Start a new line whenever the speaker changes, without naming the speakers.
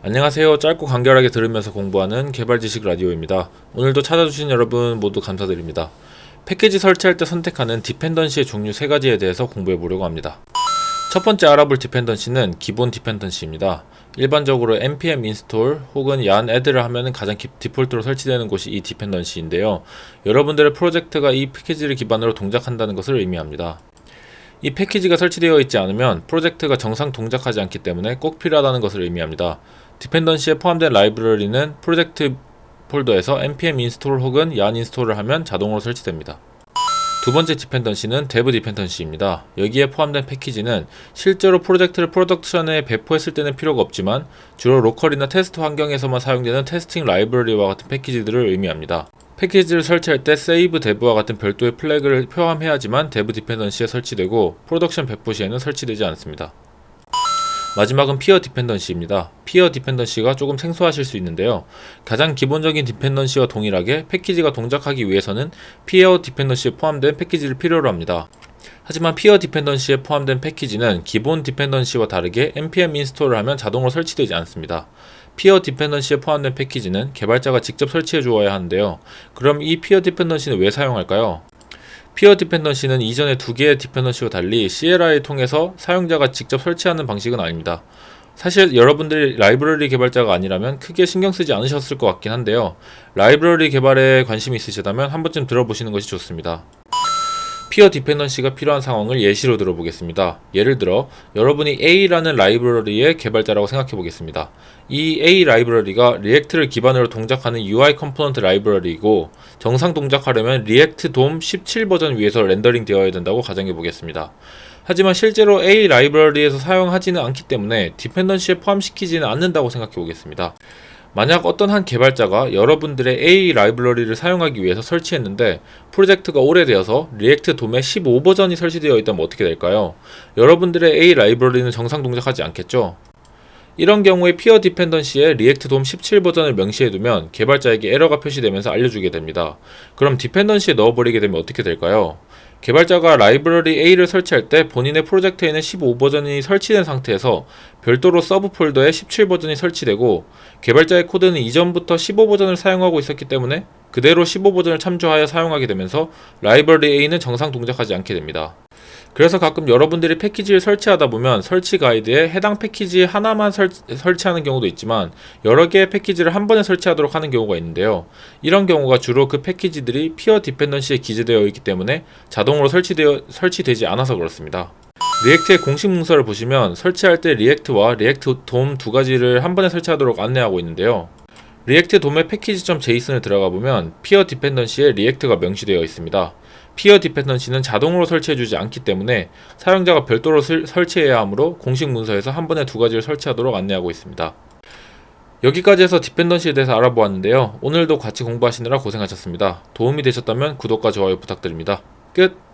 안녕하세요. 짧고 간결하게 들으면서 공부하는 개발지식 라디오입니다. 오늘도 찾아주신 여러분 모두 감사드립니다. 패키지 설치할 때 선택하는 디펜던시의 종류 3가지에 대해서 공부해 보려고 합니다. 첫 번째 알아볼 디펜던시는 기본 디펜던시입니다. 일반적으로 npm install 혹은 yarn add를 하면 가장 디폴트로 설치되는 곳이 이 디펜던시인데요. 여러분들의 프로젝트가 이 패키지를 기반으로 동작한다는 것을 의미합니다. 이 패키지가 설치되어 있지 않으면 프로젝트가 정상 동작하지 않기 때문에 꼭 필요하다는 것을 의미합니다. 디펜던시에 포함된 라이브러리는 프로젝트 폴더에서 npm install 혹은 yarn install을 하면 자동으로 설치됩니다. 두 번째 디펜던시는 dev 디펜던시입니다. 여기에 포함된 패키지는 실제로 프로젝트를 프로덕션에 배포했을 때는 필요가 없지만 주로 로컬이나 테스트 환경에서만 사용되는 테스팅 라이브러리와 같은 패키지들을 의미합니다. 패키지를 설치할 때 save dev와 같은 별도의 플래그를 포함해야지만 dev 디펜던시에 설치되고 프로덕션 배포 시에는 설치되지 않습니다. 마지막은 피어 디펜던시입니다. 피어 디펜던시가 조금 생소하실 수 있는데요. 가장 기본적인 디펜던시와 동일하게 패키지가 동작하기 위해서는 피어 디펜던시에 포함된 패키지를 필요로 합니다. 하지만 피어 디펜던시에 포함된 패키지는 기본 디펜던시와 다르게 npm 인스톨을 하면 자동으로 설치되지 않습니다. 피어 디펜던시에 포함된 패키지는 개발자가 직접 설치해 주어야 하는데요. 그럼 이 피어 디펜던시는 왜 사용할까요? 피어 디펜던시는 이전의 두 개의 디펜던시와 달리 CLI를 통해서 사용자가 직접 설치하는 방식은 아닙니다. 사실 여러분들이 라이브러리 개발자가 아니라면 크게 신경 쓰지 않으셨을 것 같긴 한데요. 라이브러리 개발에 관심이 있으시다면 한 번쯤 들어보시는 것이 좋습니다. 피어 디펜던시가 필요한 상황을 예시로 들어보겠습니다. 예를 들어 여러분이 A라는 라이브러리의 개발자라고 생각해 보겠습니다. 이 A 라이브러리가 리액트를 기반으로 동작하는 UI 컴포넌트 라이브러리이고 정상 동작하려면 리액트 돔 17 버전 위에서 렌더링 되어야 된다고 가정해 보겠습니다. 하지만 실제로 A 라이브러리에서 사용하지는 않기 때문에 디펜던시에 포함시키지는 않는다고 생각해 보겠습니다. 만약 어떤 한 개발자가 여러분들의 A 라이브러리를 사용하기 위해서 설치했는데 프로젝트가 오래되어서 리액트 돔의 15 버전이 설치되어 있다면 어떻게 될까요? 여러분들의 A 라이브러리는 정상 동작하지 않겠죠? 이런 경우에 피어 디펜던시에 리액트 돔 17 버전을 명시해두면 개발자에게 에러가 표시되면서 알려주게 됩니다. 그럼 디펜던시에 넣어버리게 되면 어떻게 될까요? 개발자가 라이브러리 A를 설치할 때 본인의 프로젝트에는 15 버전이 설치된 상태에서 별도로 서브 폴더에 17 버전이 설치되고 개발자의 코드는 이전부터 15 버전을 사용하고 있었기 때문에 그대로 15 버전을 참조하여 사용하게 되면서 라이브러리 A는 정상 동작하지 않게 됩니다. 그래서 가끔 여러분들이 패키지를 설치하다 보면 설치 가이드에 해당 패키지 하나만 설치하는 경우도 있지만 여러 개의 패키지를 한 번에 설치하도록 하는 경우가 있는데요. 이런 경우가 주로 그 패키지들이 피어 디펜던시에 기재되어 있기 때문에 자동으로 설치되지 않아서 그렇습니다. 리액트의 공식 문서를 보시면 설치할 때 리액트와 리액트 돔 두 가지를 한 번에 설치하도록 안내하고 있는데요. 리액트 돔의 패키지.json을 들어가 보면 피어 디펜던시에 리액트가 명시되어 있습니다. 피어 디펜던시는 자동으로 설치해주지 않기 때문에 사용자가 별도로 설치해야 하므로 공식 문서에서 한 번에 두 가지를 설치하도록 안내하고 있습니다. 여기까지 해서 디펜던시에 대해서 알아보았는데요. 오늘도 같이 공부하시느라 고생하셨습니다. 도움이 되셨다면 구독과 좋아요 부탁드립니다. 끝!